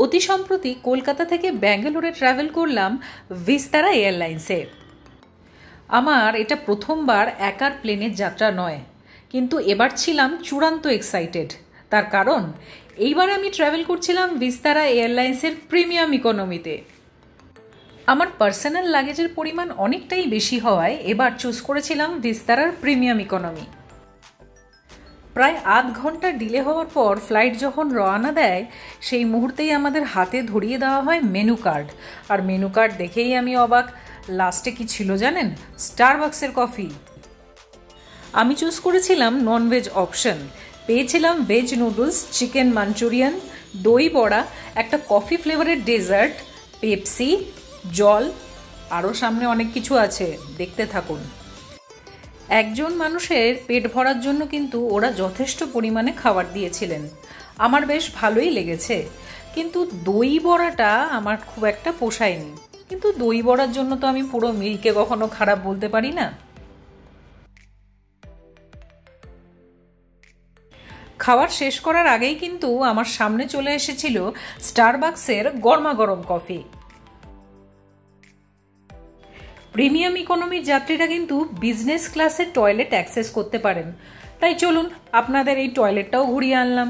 অতি সম্প্রতি কলকাতা থেকে ব্যাঙ্গালোরে ট্রাভেল করলাম ভিস্তারা এয়ারলাইন্সে। আমার এটা প্রথমবার একার প্লেনের যাত্রা নয়, কিন্তু এবার ছিলাম চূড়ান্ত এক্সাইটেড। তার কারণ এইবার আমি ট্রাভেল করছিলাম ভিস্তারা এয়ারলাইন্সের প্রিমিয়াম ইকোনমিতে। আমার পার্সোনাল লাগেজের পরিমাণ অনেকটাই বেশি হওয়ায় এবার চুজ করেছিলাম ভিস্তারার প্রিমিয়াম ইকোনমি। প্রায় আধ ঘন্টা ডিলে হওয়ার পর ফ্লাইট যখন রওনা দেয়, সেই মুহূর্তেই আমাদের হাতে ধরিয়ে দেওয়া হয় মেনু কার্ড। আর মেনু কার্ড দেখেই আমি অবাক। লাস্টে কি ছিল জানেন? স্টারবাক্সের কফি। আমি চুজ করেছিলাম ননভেজ অপশন। পেয়েছিলাম ভেজ নুডলস, চিকেন মাঞ্চুরিয়ান, দই বড়া, একটা কফি ফ্লেভারের ডেজার্ট, পেপসি, জল, আরও সামনে অনেক কিছু আছে, দেখতে থাকুন। একজন মানুষের পেট ভরার জন্য কিন্তু ওরা যথেষ্ট পরিমাণে খাবার দিয়েছিলেন। আমার বেশ ভালোই লেগেছে, কিন্তু দই বড়াটা আমার খুব একটা পোষায়নি। কিন্তু দই বড়ার জন্য তো আমি পুরো মিলকে কখনো খারাপ বলতে পারি না। খাবার শেষ করার আগেই কিন্তু আমার সামনে চলে এসেছিল স্টারবাক্সের গরমাগরম কফি। প্রিমিয়াম ইকোনমির যাত্রীরা কিন্তু বিজনেস ক্লাসের টয়লেট অ্যাক্সেস করতে পারেন, তাই চলুন আপনাদের এই টয়লেটটাও ঘুরিয়ে আনলাম।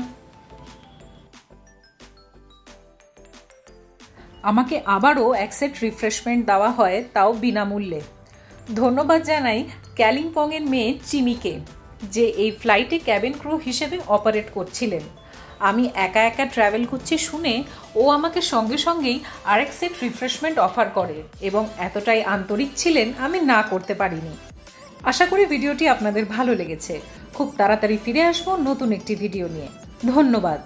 আমাকে আবারও এক সেট রিফ্রেশমেন্ট দেওয়া হয়, তাও বিনামূল্যে। ধন্যবাদ জানাই কালিম্পংয়ের মেয়ে চিমিকে, যে এই ফ্লাইটে ক্যাবিন ক্রু হিসেবে অপারেট করছিলেন। আমি একা একা ট্রাভেল করছি শুনে ও আমাকে সঙ্গে সঙ্গেই আরেক সেট রিফ্রেশমেন্ট অফার করে এবং এতটাই আন্তরিক ছিলেন আমি না করতে পারিনি। আশা করি ভিডিওটি আপনাদের ভালো লেগেছে। খুব তাড়াতাড়ি ফিরে আসবো নতুন একটি ভিডিও নিয়ে। ধন্যবাদ।